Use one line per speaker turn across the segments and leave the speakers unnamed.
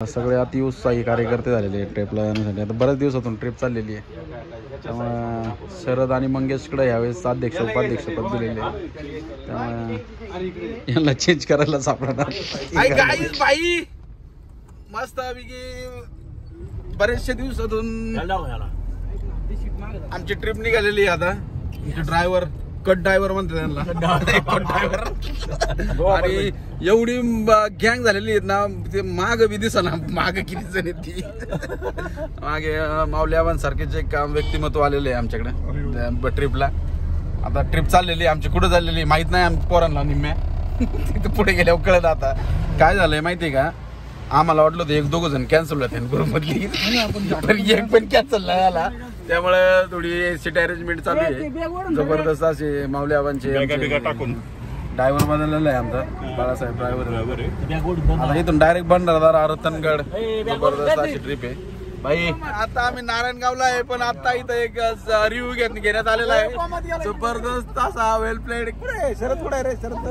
सगळे अतिउत्साही कार्यकर्ते झालेले ट्रिपला जाण्यासाठी. आता बऱ्याच दिवसातून ट्रिप चाललेली आहे, त्यामुळे शरद आणि मंगेशकडे यावेळेस अध्यक्ष उपाध्यक्षपद दिलेले आहे, त्यामुळे यांना चेंज करायला सापडणार.
मस्त बरेचशे दिवसातून आमची ट्रिप निघालेली आहे. आता ड्रायव्हर कट ड्रायव्हर म्हणते त्यांना, कट ड्रायव्हर. आणि एवढी गँग झालेली आहेत ना, ते माग बी दिसना माग किती जण आहेत ती. मागे माऊल्यावांसारखेच एक व्यक्तिमत्व आलेले आहे आमच्याकडे ट्रिपला. आता ट्रिप चाललेली आमची, कुठं चाललेली माहित नाही आमच्या पोरांना निम्म्या. तिथं पुढे गेल्यावर कळत. आता काय झालंय माहितीये का, आम्हाला वाटलं होतं एक दोघं जण कॅन्सल होते ग्रुप मधली, एक पण कॅन्सल नाही आला. त्यामुळे थोडी सीट अरेंजमेंट चालू आहे जबरदस्त असे. माऊल्यावांचे ड्रायव्हर बदललेला आहे आमचा बाळासाहेब ड्रायव्हर. आता इथून डायरेक्ट भंडारदरा रतनगड जबरदस्त अशी ट्रिप आहे भाई. आता आम्ही नारायणगावला आहे, पण आता इथं एक रिव्ह्यू घेण्यात आलेला आहे जबरदस्त असा वेल प्लेड. कुठे शरद, कुठे रे शरद?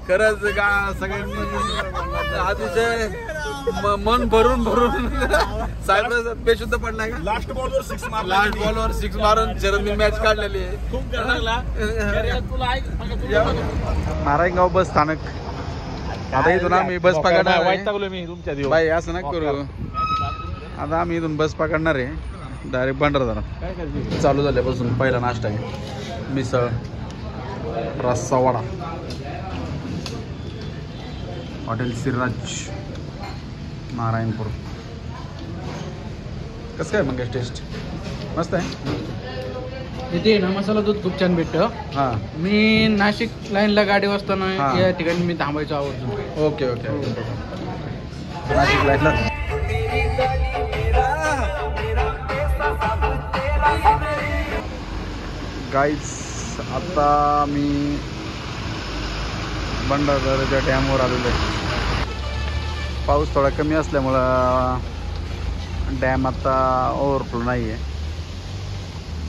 खरंच का सगळ्यांनी अतिशय मन भरून साहेब बेशुद्ध पडलाय का. लास्ट बॉलवर सिक्स मारून शरदनी मॅच काढलेली आहे.
नारायणगाव बस स्थानक. आता इथून आम्ही बस पकडणार
मी तुमच्या
बाई, असं नका करू. आता आम्ही इथून बस पकडणार आहे डायरेक्ट भंडारदरा. चालू झाल्यापासून पहिला नाश्ता आहे मिसळ रस्सा वडा, हॉटेल श्रीराज नारायणपूर. कसं काय मग टेस्ट? मस्त आहे.
इथे ना मसाला दूध खूप छान भेटतं.
हां,
मी नाशिक लाईनला गाडी वाजताना या ठिकाणी मी थांबायचो आवर्जून.
Okay okay. नाशिक लाईनला गाईज. आता मी भंडारदऱ्याच्या डॅमवर आलेलो आहे. पाऊस थोडा कमी असल्यामुळं डॅम आता ओव्हरफ्लो नाही आहे.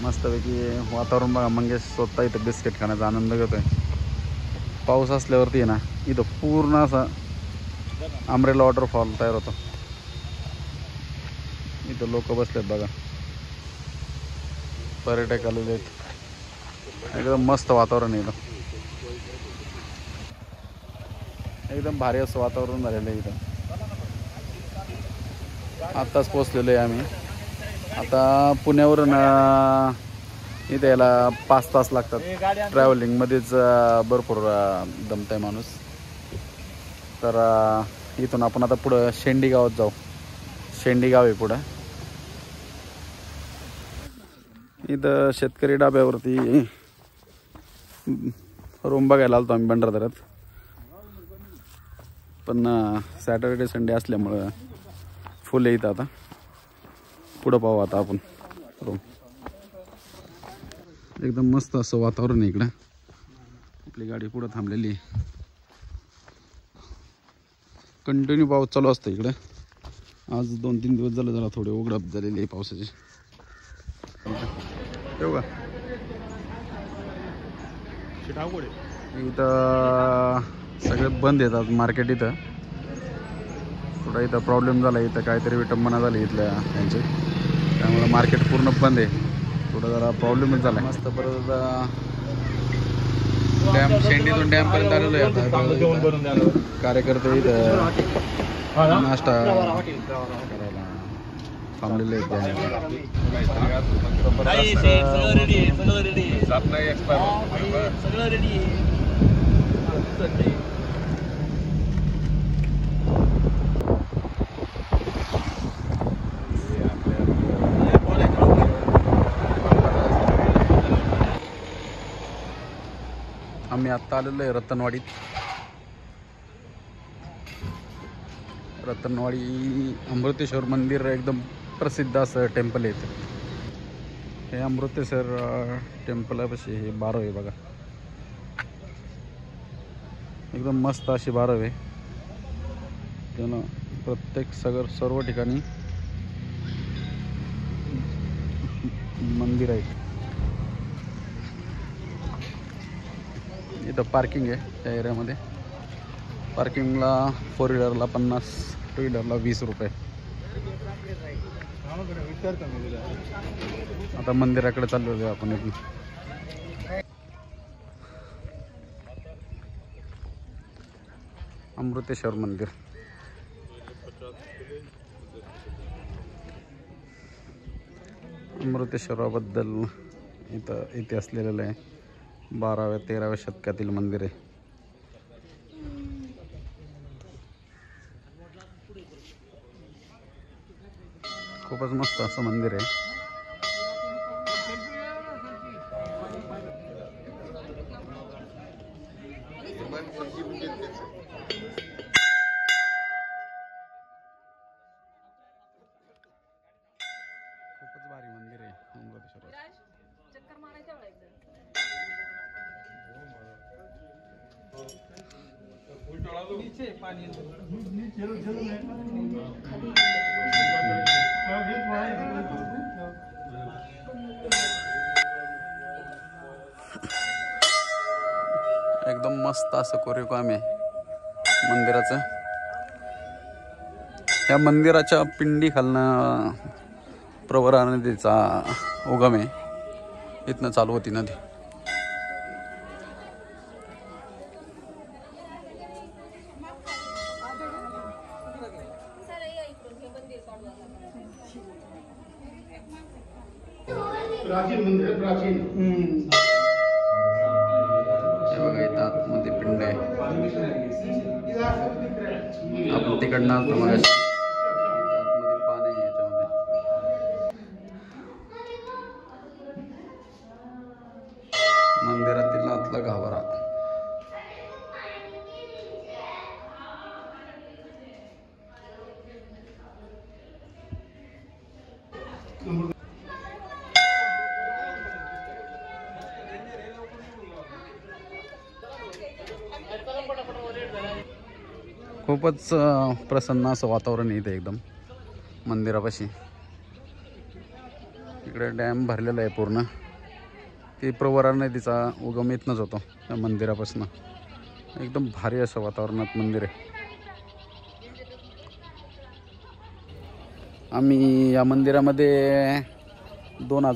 मस्तपैकी वातावरण बघा. मंगेश स्वतः इथं बिस्किट खाण्याचा आनंद घेतोय. पाऊस असल्यावरती आहे ना, इथं पूर्ण असा अमरेला वॉटरफॉल तयार होतो. इथं लोक बसलेत बघा, पर्यटक आलेले आहेत. एकदम मस्त वातावरण आहे इथं, एकदम भारी असं वातावरण झालेलं आहे इथं. आत्ताच पोचलेलो आहे आम्ही. आता पुण्यावरून इथे यायला 5 तास लागतात. ट्रॅव्हलिंगमध्येच भरपूर दमत आहे माणूस. तर इथून आपण आता पुढं शेंडी गावात जाऊ. शेंडी गाव आहे पुढं. इथं शेतकरी डाब्यावरती रूम बघायला आलतो आम्ही भंडारदऱ्यात, पण सॅटर्डे संडे असल्यामुळं फुल आहे इथं. आता पुढं पाहू आता आपण रूम. एकदम मस्त असं वातावरण आहे इकडं. आपली गाडी पुढं थांबलेली आहे. कंटिन्यू पाऊस चालू असतो इकडं. आज 2-3 दिवस झालं जरा थोडे उघडप झालेली आहे पावसाची. येऊ का इथं सगळे बंद येतात मार्केट. इथं थोडा इथं प्रॉब्लेम झाला. इथं काहीतरी विटंबना झाली इथल्या त्यांची, त्यामुळे मार्केट पूर्ण बंद आहे. थोडा जरा प्रॉब्लेमच झाला. मस्त परत डॅम, शेंडीतून डॅमपर्यंत आलेलो आहे. आता कार्यकर्ते इथं नाश्ता करायला थांबलेले आहेत. आम्ही आत्ता आलेलो आहे रतनवाडीत. रतनवाडी अमृतेश्वर मंदिर एकदम प्रसिद्ध असं टेम्पल आहे. हे अमृतेश्वर टेम्पलापाशी हे बारव आहे बघा. एकदम मस्त अशी बारव आहे. त्यानं प्रत्येक सर्व ठिकाणी मंदिर आहे. इथं पार्किंग आहे त्या एरियामध्ये. पार्किंगला 4 व्हीलरला 50, 2 व्हीलरला 20 रुपये. आता मंदिराकडे चाललो आहे आपण एक. अमृतेश्वर मंदिर. अमृतेश्वराबद्दल इथं इतिहास लिहिलेला आहे. 12व्या-13व्या शतकातील मंदिर आहे. खूपच मस्त असं मंदिर आहे. खूपच भारी मंदिर आहे अमृतेश्वर. एकदम मस्त असं कोरीवकाम आहे मंदिराचं. या मंदिराच्या पिंडी खालनं प्रवरा नदीचा उगम आहे. इथनं चालू होती नदी.
प्राचीन मंदिर, प्राचीन.
हे बघा इथं आतमध्ये पिंड आहे. आपण तिकडनं आलतो मग आतमध्ये पाणी आहे याच्यामध्ये. मंदिरातील आतला गाभारा. खूपच प्रसन्न असं वातावरण येतं एकदम मंदिरापाशी. इकडे डॅम भरलेला आहे पूर्ण. ती प्रवरा नदीचा उगम इथनंच होतो त्या मंदिरापासून. एकदम भारी असं वातावरणात मंदिर आहे. आम्ही या मंदिरामध्ये 10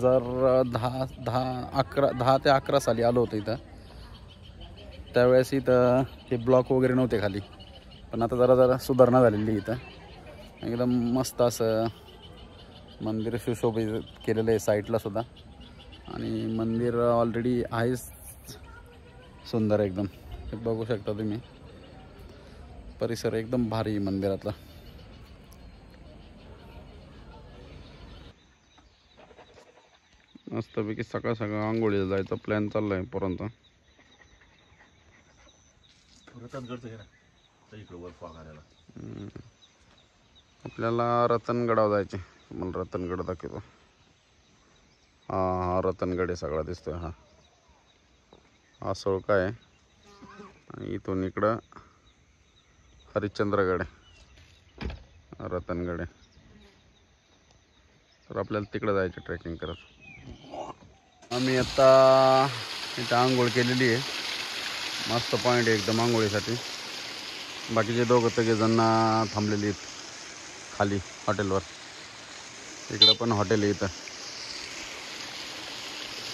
ते 11 साली आलो होतो इथं. त्यावेळेस इथं हे ब्लॉक वगैरे नव्हते खाली, पण आता जरा सुधारणा झालेली इथं. एकदम मस्त असं मंदिर सुशोभित केलेलं आहे साईडला सुद्धा. आणि मंदिर ऑलरेडी आहेच सुंदर एकदम. हे बघू शकता तुम्ही. परिसर एकदम भारी मंदिरातला. मस्तपैकी सकाळ सकाळ आंघोळीला जायचा प्लॅन चालला आहे पोरांचा. आपल्याला रतनगडावर जायचे. मला रतनगड दाखवतो. हा रतनगड आहे सगळा दिसतोय. हा सोळका आहे आणि इथून इकडं हरिश्चंद्रगड आहे, रतनगड आहे. तर आपल्याला तिकडं जायचं ट्रेकिंग करत. आम्ही आता इथं आंघोळ केलेली आहे. मस्त पॉईंट आहे एकदम आंघोळीसाठी. बाकीचे दोघं-तिघे थांबलेली आहेत खाली हॉटेलवर. इकडं पण हॉटेल आहे इथं.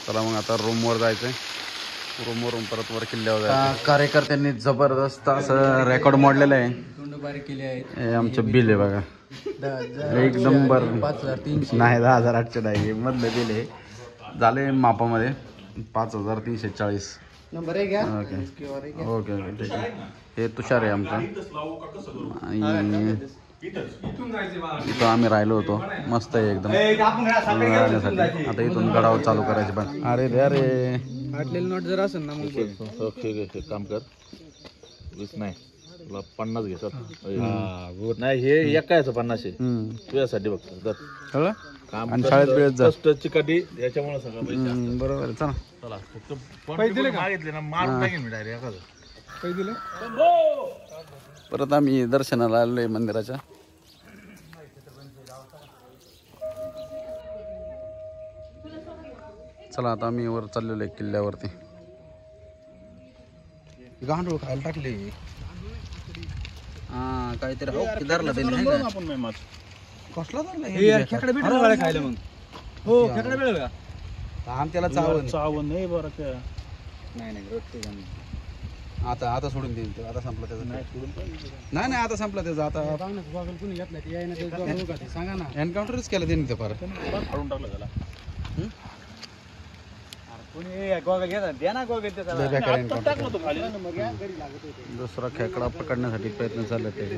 चला मग आता रूमवर जायचं आहे. रूमवरून परत वर किल्ल्यावर जायचं. कार्यकर्त्यांनी जबरदस्त असं रेकॉर्ड मोडलेलं आहे. हे आमचं बिल आहे बघा. एक नंबर 5,300 नाही 10,800 नाही मधलं बिल आहे. झाले मापामध्ये 5,340
नंबर आहे घ्या.
ओके ओके ओके ठीक आहे. हे तुषार आहे आमचं. आणि इथं आम्ही राहिलो होतो. मस्त आहे एकदम राहण्यासाठी. आता इथून गडावर चालू करायचे पण. अरे रे अरे
फाटलेलं नोट जर असेल ना मग
ओके काम कर. 20 नाही तुला 50 घेतात. नाही हे एकायचं 50 आहे तुझ्यासाठी बघतो.
कळलं
काम
आणि शाळेत वेळेत जा.
चिकाटी याच्यामुळे सगळं पैसे.
बरोबर आहे. चला
चला फक्त मागितले ना मारून टाकेन मी डायरेक्ट एखादं.
काही दिलं.
परत आम्ही दर्शनाला आलो आहे मंदिराच्या. चला आता आम्ही वर चाललेलो आहे किल्ल्यावरती.
गांडूळ खायला टाकले. हा काहीतरी हो धरला त्याने
आपण
कसला धरला
खेकडे भेटले खायला मग
हो खेकडे मिळेल का
आम त्याला चावण
चावून नाही बरं का
नाही रट्टे जाणे. आता सोडून देईल तो आता संपला त्याचा नाही आता संपला त्याचा आता
कोणी घेतला सांगा ना
एन्काउंटरच केलं त्यांनी ते फार
काढून टाकलं त्याला टाकलं तो खाली
दुसरा खेकडा पकडण्यासाठी प्रयत्न चालले त्याचे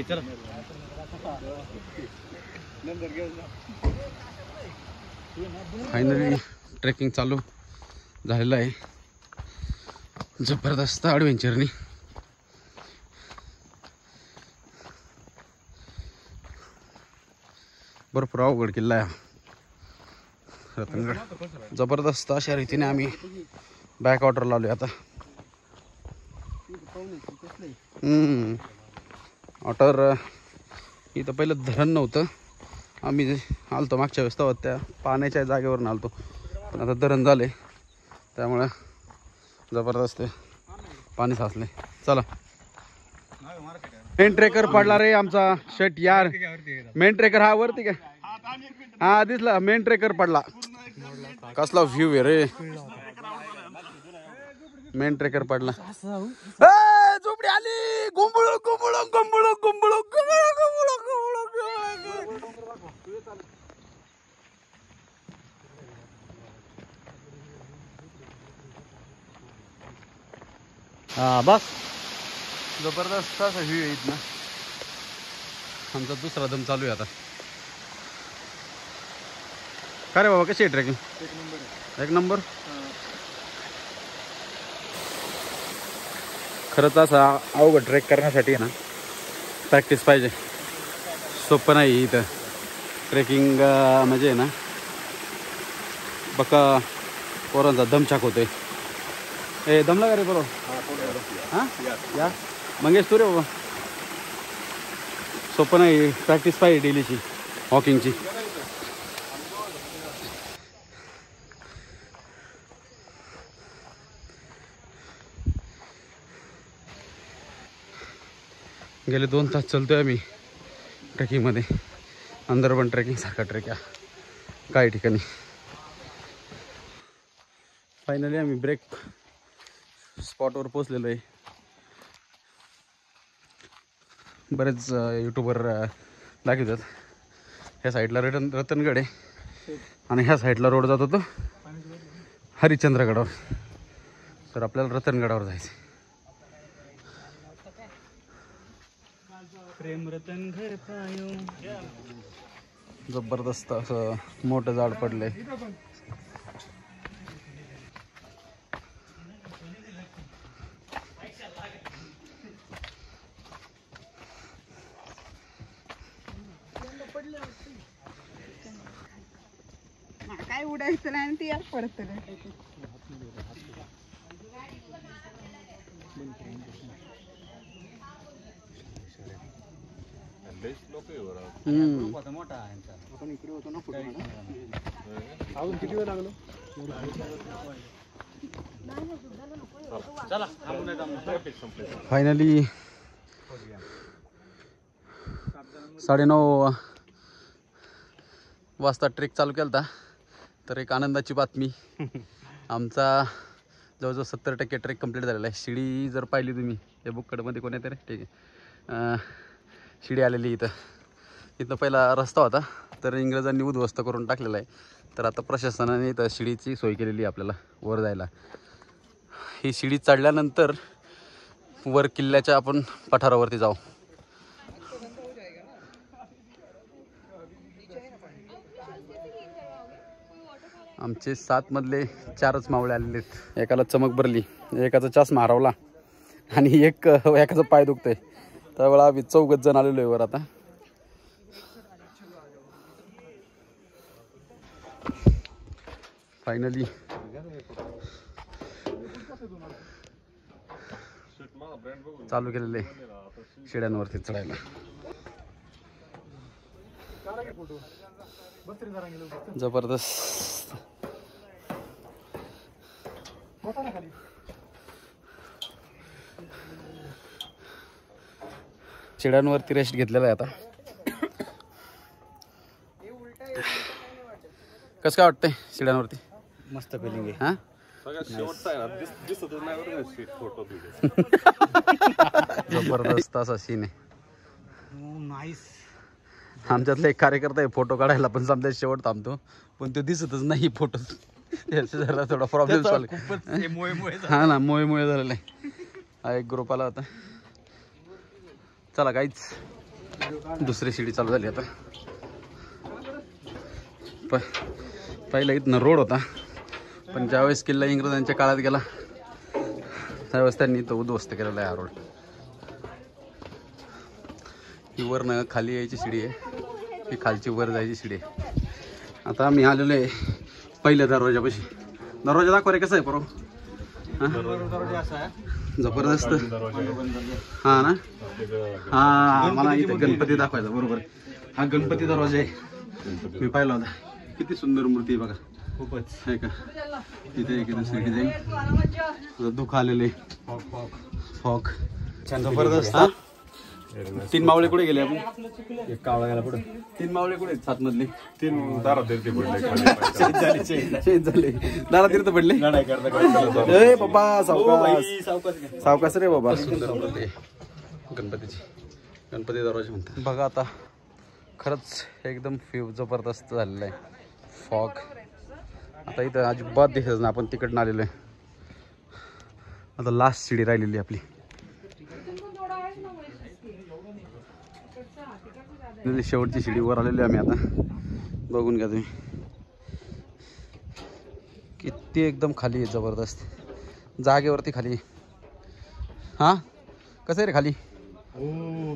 चल
फायनली ट्रेकिंग चालू झालेलं आहे जबरदस्त ॲडव्हेंचरनी. भरपूर अवघड किल्ला आहे रतनगड. जबरदस्त अशा रीतीने आम्ही बॅक वॉटर लावले आता. वॉटर इथं पहिलं धरण नव्हतं. आम्ही आलतो मागच्या वेळेस तेव्हा त्या पाण्याच्या जागेवरून आलतो पण आता धरण झाले त्यामुळं जबरदस्त पाणी साचले. चला मेन ट्रेकर पडला रे आमचा शट यार. मेन ट्रेकर हा वरती काय हा दिसला मेन ट्रेकर पडला. कसला व्ह्यू आहे रे. मेन ट्रेकर पडला. झोपडी आली गुंबळ गुंबळ गुंबळ गुंबळ गुंबळ गुंबळ गुंबळ.
हा बस
जबरदस्त असा व्ह्यू आहे इथनं. आमचा दुसरा दम चालू आहे आता. काय रे बाबा कशी आहे ट्रेकिंग? एक नंबर. खरंच असा अवघड ट्रेक करण्यासाठी ना प्रॅक्टिस पाहिजे. सोपं नाही इथं ट्रेकिंग म्हणजे ना बका पोरांचा दमछाक होतोय. ए दमला का रे बरोबर हां या मंगेश तू रे बाबा. सोपं नाही प्रॅक्टिस पाहिजे डेलीची वॉकिंगची. गेले 2 तास चलतोय आम्ही ट्रेकिंगमध्ये. अंदरबन ट्रेकिंग सारखा ट्रेक आहे काही ठिकाणी. फायनली आम्ही ब्रेक स्पॉटवर पोचलेलो आहे. बरेच यूट्यूबर दाखवतात. ह्या साईडला रतनगड आहे आणि ह्या साईडला रोड जातो तो हरिश्चंद्रगडावर. तर आपल्याला रतनगडावर जायचं.
प्रेम रतन घर पायो.
जबरदस्त असं मोठं झाड पडलंय.
काय उडायचं नाही आणि ती यात पडत
फायनली 9:30 वाजता ट्रेक चालू केला. तर एक आनंदाची बातमी आमचा जवळजवळ 70% ट्रेक कंप्लीट झालेला आहे. शिडी जर पाहिली तुम्ही हे बुक्कडमध्ये कोण येते रे ठीक आहे. शिडी आलेली इथं पहिला रस्ता होता तर इंग्रजांनी उद्ध्वस्त करून टाकलेला आहे. तर आता प्रशासनाने इथं शिडीची सोय केलेली आहे आपल्याला वर जायला. ही शिडी चढल्यानंतर वर किल्ल्याच्या आपण पठारावरती जाऊ. आमचे 7 मधले 4च मावळे आलेले आहेत. एकाला चमक भरली, एकाचा चष्मा हरवला आणि एकाचा पाय दुखतंय. त्यावेळेला आम्ही 4 जण आलेलो आहे वर आता. फायनली चालू केलेले शिड्यांवरती चढायला. जबरदस्त. शिड्यांवरती रेस्ट घेतलेला आहे आता. कसं काय वाटतंय शिड्यांवरती?
मस्त फिलिंग आहे.
हा जबरदस्त असा सीन आहे.
नाईस.
आमच्यातला एक कार्यकर्ता आहे फोटो काढायला पण समजा शेवट थांबतो पण तो दिसतच नाही फोटो. जरा थोडा प्रॉब्लेम चालू. हा ना मोहे झालेला आहे. हा एक ग्रुप आला होता. चला काहीच दुसरी शिडी चालू झाली आता. पहिला इथनं रोड होता पण ज्यावेळेस किल्ला इंग्रजांच्या काळात गेला त्यावेळेस त्यांनी तो उद्ध्वस्त केलेला आहे हा रोड. ही वरनं खाली यायची शिडी आहे, ही खालची वर जायची शिडी आहे. आता आम्ही आलेलो आहे पहिल्या दरवाजापाशी. दरवाजा दाखवा रे कसा आहे बरो. जबरदस्त. हा ना हा मला इथे गणपती दाखवायचा बरोबर. हा गणपती दरवाजा आहे मी पाहिला होता. किती सुंदर मूर्ती आहे बघा. खूपच आहे का. तिथे एक दुसरी डिझाईन दुःख आलेले फॉक जबरदस्त. हा 3 मावळे कुठे गेले आपण?
एक कावळा गेला पुढे.
3 मावळे कुठे 7 मधले?
3 दारात पडले
शेत झाले दारा तीर्थ पडले. ए बाबा सावकाश सावकाश रे बाबा. सुंदर मूर्ती गणपतीची. गणपती दरवाजा म्हणतात बघा. आता खरंच एकदम जबरदस्त झालेलं आहे फॉग. आता इथं अजिबात दिसत ना. आपण तिकडनं आलेलो आहे. आता लास्ट शिडी राहिलेली आपली. शेवटची शिडी वर आलेली आम्ही आता. बघून घ्या तुम्ही किती एकदम खाली आहे. जबरदस्त जागेवरती खाली. हा कसं आहे रे खाली?
Oh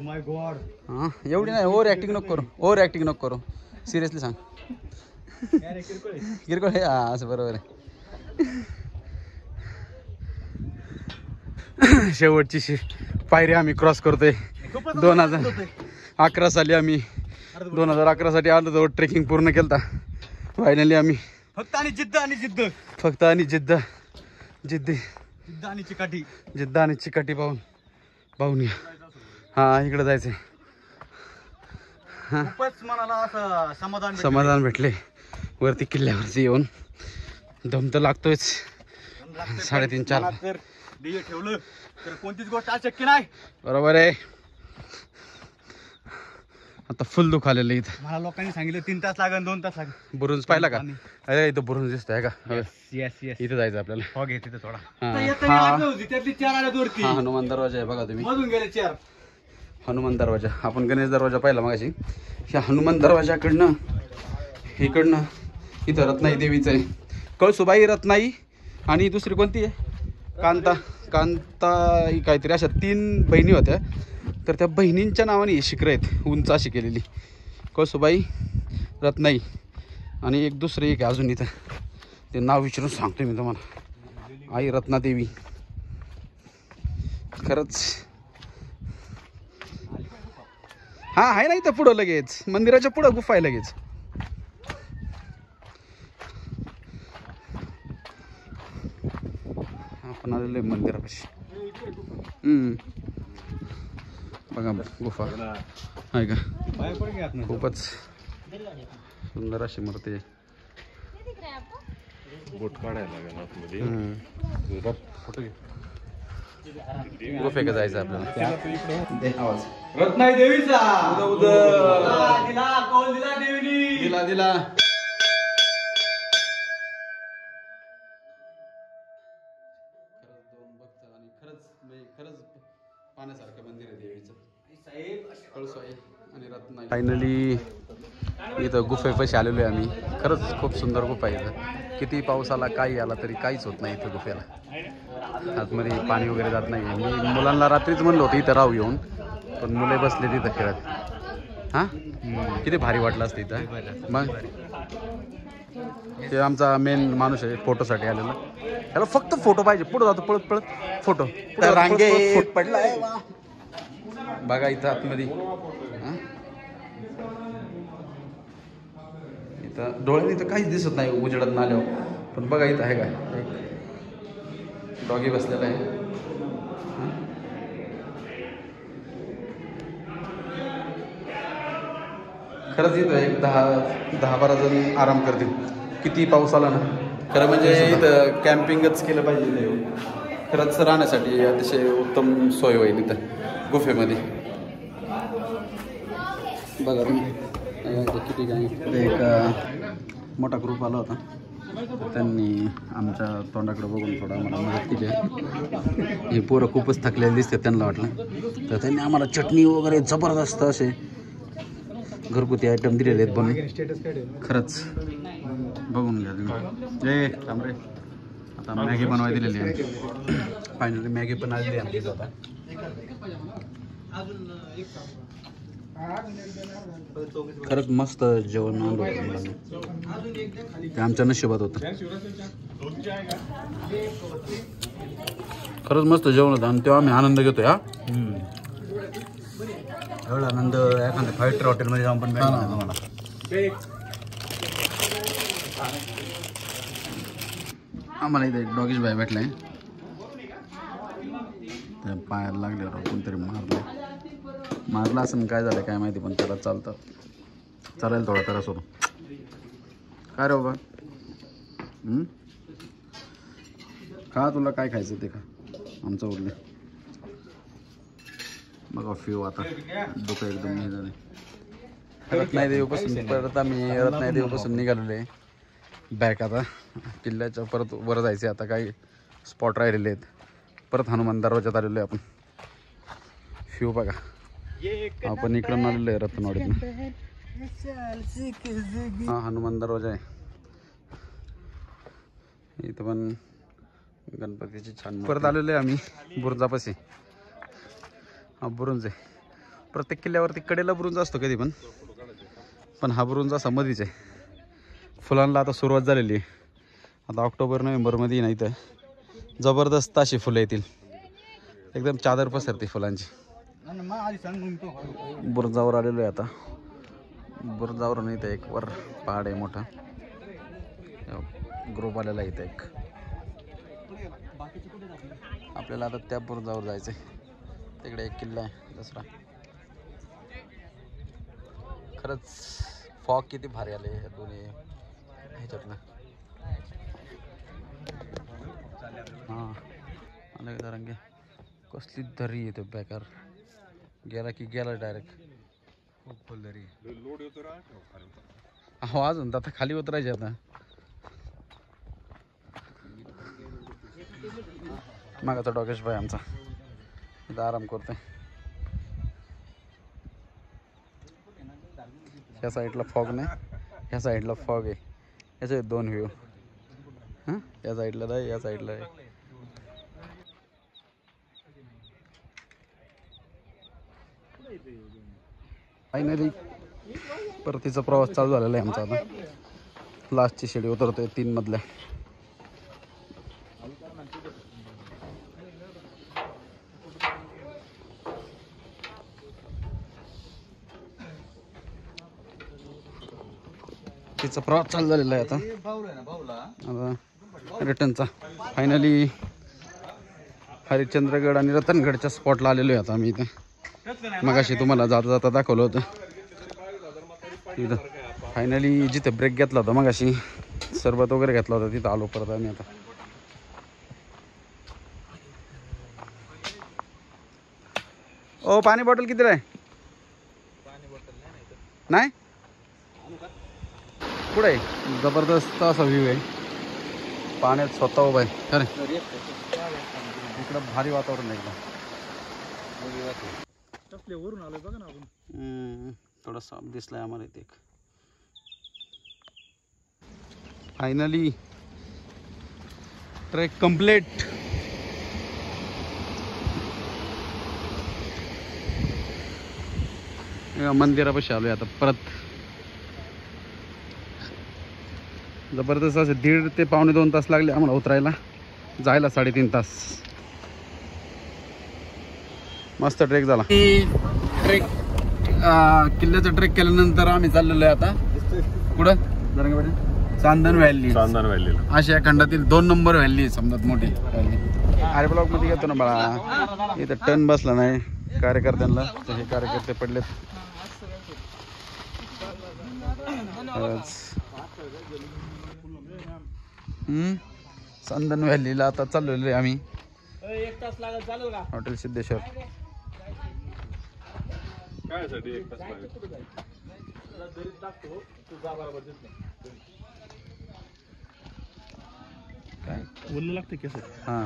my God.
हां एवढी नाही. ओव्हर ॲक्टिंग नको करू. ओव्हर ॲक्टिंग नको करू. सिरियसली सांग. किरकोळ आहे. हा असं बरोबर आहे. शेवटची पायरी आम्ही क्रॉस करतोय. 2011 साली आम्ही 2011 साठी आलो होतो. ट्रेकिंग पूर्ण केलता. फायनली आम्ही
फक्त आणि जिद्द आणि चिकाटी.
जिद्द आणि चिकाटी पाहून या. हा इकडे जायचंय. हा
खूपच मनाला असं
समाधान भेटले वरती किल्ल्यावरती येऊन. दम तर लागतोयच. 3.5-4
जर ध्येय ठेवलं तर कोणतीच गोष्ट अशक्य नाही.
बरोबर आहे. आता फुल दुःख आलेलं इथं.
मला लोकांनी सांगितलं 3 तास लागेल 2 तास लागेल.
बुरुंज पाहिला का? अरे इथं बुरुंज दिसतोय का?
येस
इथं जायचं आपल्याला.
हो घे तिथे थोडा.
त्यातली
4 आल्या वरती.
हा हनुमान दरवाजा आहे बघा तुम्ही.
मधून गेले 4.
हनुमान दरवाजा. आपण गणेश दरवाजा पाहिला मगाशी. ह्या हनुमान दरवाजाकडनं इकडनं इथं रत्नाई देवीचं आहे. कळसुबाई रत्नाई आणि दुसरी कोणती आहे? कांता काहीतरी. अशा 3 बहिणी होत्या. तर त्या बहिणींच्या नावाने ही शिखरं आहेत उंच अशी केलेली. कळसुबाई रत्नाई आणि एक दुसरी एक अजून इथं. ते नाव विचारून सांगतो मी तुम्हाला. आई रत्नादेवी. खरंच हा आहे ना इथं पुढं लगेच. मंदिराच्या पुढं गुफा आहे लगेच. आपण आलेलो आहे मंदिरापाशी. बघा गुफा आहे का. खूपच सुंदर अशी मूर्ती आहे.
बोट काढायला लागेल आतमध्ये.
गुफेकडे जायचं आपल्याला. आवाज
रत्नाई देवीचा
दिला पाण्यासारखं मंदिर आहे देवीचं. फायनली इथं गुफेपाशी आलेलो आहे आम्ही. खरंच खूप सुंदर गुफा आहे इथं. किती पाऊस आला काही आला तरी काहीच होत नाही इथं गुफेला. आतमध्ये पाणी वगैरे जात नाही. मी मुलांना रात्रीच म्हणलं होतं इथं राहू येऊन पण मुले बसले तिथं खेळत. हां किती भारी वाटलं असतं इथं. मग ते आमचा मेन माणूस आहे फोटोसाठी आलेला. त्याला फक्त फोटो पाहिजे. पुढं जातो पळत फोटो. रांगे पडलाय बघा इथं आतमध्ये. इथं डोळ्याने इथं काहीच दिसत नाही उजेडात नाल्यावर. पण बघा इथं आहे का एक डॉगी बसलेला आहे. खरंच इथं एक 10-12 जण आराम करतील किती पाऊस आला ना. खरं म्हणजे इथं कॅम्पिंगच केलं पाहिजे इथं. खरंच राहण्यासाठी अतिशय उत्तम सोय होईल इथं गुफेमध्ये. बघा किती काय एक मोठा ग्रुप आला होता. त्यांनी आमच्या तोंडाकडे बघून थोडा आम्हाला मदत केली. हे पोरं खूपच थकलेले दिसते त्यांना वाटलं, तर त्यांनी आम्हाला चटणी वगैरे जबरदस्त असे घरगुती आयटम दिलेले आहेत बनवून. खरंच बघून घ्या तुम्ही. जय थांबरे. आता मॅगी बनवायला दिलेली आहे. फायनली मॅगी पण आलेली आहे आमची आता. खरंच मस्त जेवण आणलं ते आमच्या नशिबात होतं. खरंच मस्त जेवण होतं आणि तेव्हा आम्ही आनंद घेतोय. हा एवढा आनंद एखाद्या 5 स्टार हॉटेलमध्ये जाऊन पण भेटला तुम्हाला. आम्हाला इथे एक डॉगीश बाय भेटलाय. त्या पायाला लागल्यावर कोणतरी मारला असं काय झालं काय माहिती, पण त्याला चालेल थोडा त्रास होतो. काय रे बाबा खा, तुला काय खायचं ते खा, आमचं उरले. बघा फ्यू आता डोकं एकदम हे झालं. रत्नागिरीपासून परत आम्ही रत्नागिरीपासून निघालेलो आहे बॅक. आता किल्ल्याच्या परत वर जायचे. आता काही स्पॉट राहिलेले आहेत. परत हनुमान दरवाजात आलेलो आहे आपण. फ्यू बघा आपण इकडून आलेलो आहे रत्नवाडीतून. हा हनुमान दरवाजा आहे. इथं पण गणपतीची छान. परत आलेलो आहे आम्ही बुरुजापाशी. हा बुरुंज आहे. प्रत्येक किल्ल्यावरती कडेला बुरुंज असतो कधी पण हा बुरुंज असा मधीच आहे. फुलांना आता सुरुवात झालेली आहे. आता ऑक्टोबर-नोव्हेंबरमध्ये नाही तर जबरदस्त अशी फुलं येतील. एकदम चादर पसरते फुलांची. बुरुजावर आलेलो आहे आता. बुरुजावर नाही तर एक वर पहाड आहे मोठा. ग्रुप आलेला इथं एक. आपल्याला आता त्या बुरुजावर जायचं आहे. तिकडे एक किल्ला आहे दुसरा. खरंच फॉग किती भारी आले दोन्ही ह्याच्यातनं. हां आलं का रंगे कसली दरी येते बेकार. गेला की गेला डायरेक्ट. खूप फुल दरी. हो अजून आता खाली उतरायचे. आता मागाचा डॉगेश भाई आमचा इथं आराम करतोय. ह्या साईडला फॉग नाही, ह्या साईडला फॉग आहे. याचे 2 व्ह्यू. हां या साईडला आहे, या साईडला आहे. फायनली परतीचा प्रवास चालू झालेला आहे आमचा. आता लास्टची शिडी उतरतोय 3 मधल्या. तिचा प्रवास चालू झालेला आहे आता रिटर्नचा. फायनली हरिश्चंद्रगड आणि रतनगडच्या स्पॉटला आलेलो आहे आता आम्ही. इथे मगाशी तुम्हाला जाता जाता दाखवलं होतं. इथं फायनली जिथे ब्रेक घेतला होता मगाशी, सरबत वगैरे घेतला होता, तिथं आलो परत आम्ही आता. ओ पाणी बॉटल किती आहे? नाही पुढे जबरदस्त असा व्ह्यू आहे. पाण्यात स्वतः उभा आहे. खरं इकडं भारी वातावरण आहे एकदम. वरून आलोय बघा ना आपण. थोडासा दिसलाय आम्हाला इथे. Finally trek complete. मंदिरापाशी आलोय आता परत. जबरदस्त असे 1.5 ते पावणे 2 तास लागले आम्हाला उतरायला. जायला 3.5 तास. मस्त ट्रेक झाला. ट्रेक किल्ल्याचा ट्रेक केल्यानंतर आम्ही चाललेलो आहे आता कुठं चांदण व्हॅली. अशा खंडातील 2 नंबर व्हॅली समजत मोठी व्हॅली. आरे ब्लॉक मध्ये घेतो ना बाळा. इथं टन बसला नाही कार्यकर्त्यांना. हे कार्यकर्ते पडलेत. चंदन व्हॅलीला आता चाललेलो आहे आम्ही.
1 तास लागेल, चालेल का?
हॉटेल सिद्धेश्वर.
काय साठी 1 तास लागेल?
काय
बोललं लागते केस.
हा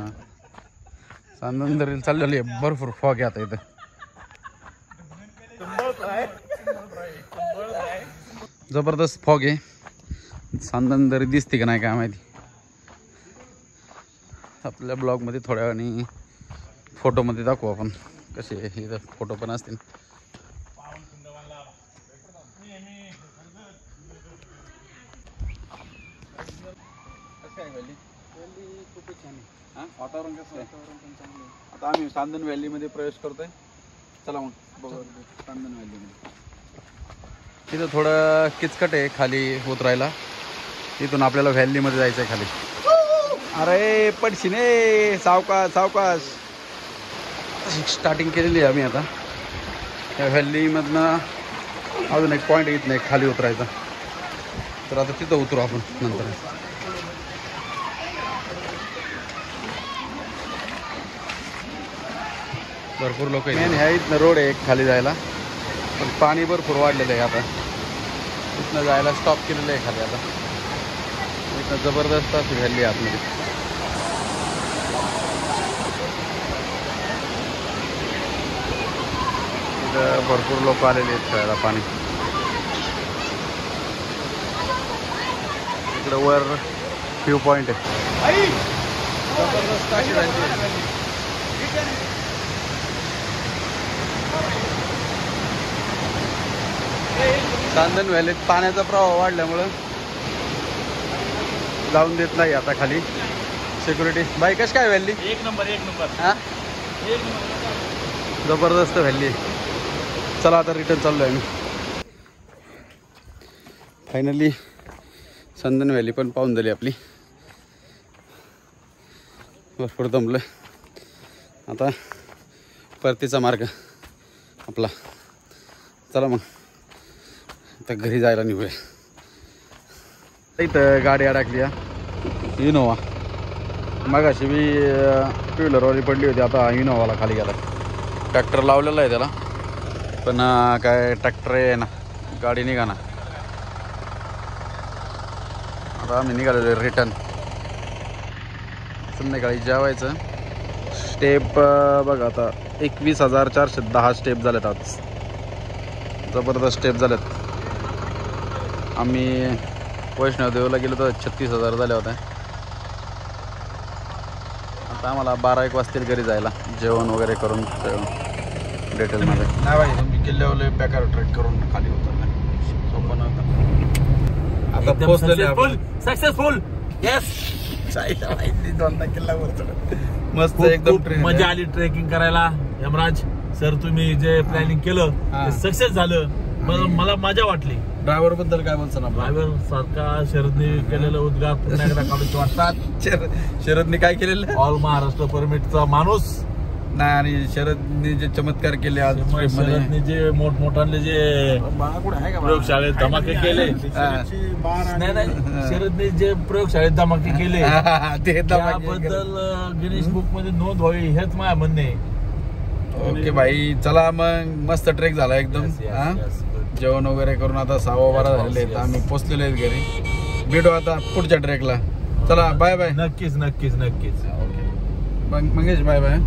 चांदन दरीला चाललेलो आहे. भरपूर फॉग आहे आता इथं. जबरदस्त फॉग आहे. चांदन दरी दिसते का नाही काय माहिती. आपल्या ब्लॉगमध्ये थोड्या वेळाने फोटोमध्ये दाखवू आपण कसे इथं फोटो पण असतील. वातावरण कसं आहे? आता आम्ही चांदन व्हॅलीमध्ये प्रवेश करतोय. चला मग बघू चांदन व्हॅलीमध्ये. तिथं थोडं किचकट आहे खाली उतरायला. इथून आपल्याला व्हॅलीमध्ये जायचं आहे खाली. अरे पडशीने सावकाश सावकाश. स्टार्टिंग केलेली आहे आम्ही आता. त्या व्हॅलीमधनं अजून एक पॉईंट येत नाही खाली उतरायचा. तर आता तिथं उतरू आपण नंतर. भरपूर लोक मेन ह्या इथनं रोड आहे खाली जायला. पण पाणी भरपूर वाढलेलं आहे आता. इथनं जायला स्टॉप केलेलं आहे खाली आता. इथं जबरदस्त अशी व्हॅली आहे आतमध्ये. इथं भरपूर लोक आलेले आहेत खेळायला पाणी. इकडं वर व्ह्यू पॉईंट आहे. जबरदस्त अशी व्हॅली आहे. चांदन व्हॅलीत पाण्याचा प्रवाह वाढल्यामुळं जाऊन देत नाही आता खाली सिक्युरिटी. बाई कशी काय व्हॅली?
1 number 1 number.
हा जबरदस्त व्हॅली. चला आता रिटर्न चाललो आहे आम्ही. फायनली चांदन व्हॅली पण पाहून झाली आपली. भरपूर दमलं. आता परतीचा मार्ग आपला. चला मग आता घरी जायला निघूया. इथं गाडी अडकली आहे इनोवा. मगाशी बी टू व्हीलरवाली पडली होती. आता इनोवाला खाली गेला. ट्रॅक्टर लावलेला आहे त्याला पण काय ट्रॅक्टर आहे ना गाडी निघा ना. आता आम्ही निघालेलो रिटर्न. संध्याकाळी जेवायचं. स्टेप बघा आता 21,410 स्टेप झालेत आज. जबरदस्त स्टेप झालेत. आम्ही वैष्णवदेवीला गेलो तर 36,000 झाल्या होत्या. आता आम्हाला 12-1 वाजतील घरी जायला जेवण वगैरे करून डिटेलमध्ये. नाही भाई मी किल्ल्यावर पॅकर ट्रेक करून खाली उतरला. सोपं नव्हतं. आता पोहोचलेले
सक्सेसफुल. येस.
दोनदा किल्ल्यावर मस्त एकदम
मजा आली ट्रेकिंग करायला. यमराज सर तुम्ही जे प्लॅनिंग केलं ते सक्सेस झालं. मला मजा वाटली.
ड्रायव्हर बद्दल काय बोलतो ना?
ड्रायव्हर सारखा शरदने केलेलं उद्गार पुन्हा एकदा काढूच वाटतात.
शरदने काय केलेलं?
ऑल महाराष्ट्र परमिटचा माणूस
नाही. आणि शरदने जे चमत्कार केले आज.
शरदने जे मोठमोठाले जे प्रयोगशाळेत धमाके केले. नाही शरदने जे प्रयोगशाळेत धमाके केले त्याबद्दल गिनीज बुक मध्ये नोंद व्हावी हेच माझ्या म्हणणे.
ओके भाई चला मग. मस्त ट्रेक झाला एकदम. जेवण वगैरे करून आता 6:12 झालेले आहेत. आम्ही पोचलेले आहेत घरी. भेटू आता पुढच्या ट्रेकला. चला बाय बाय.
नक्कीच नक्कीच नक्कीच.
Okay Mangesh bye bye.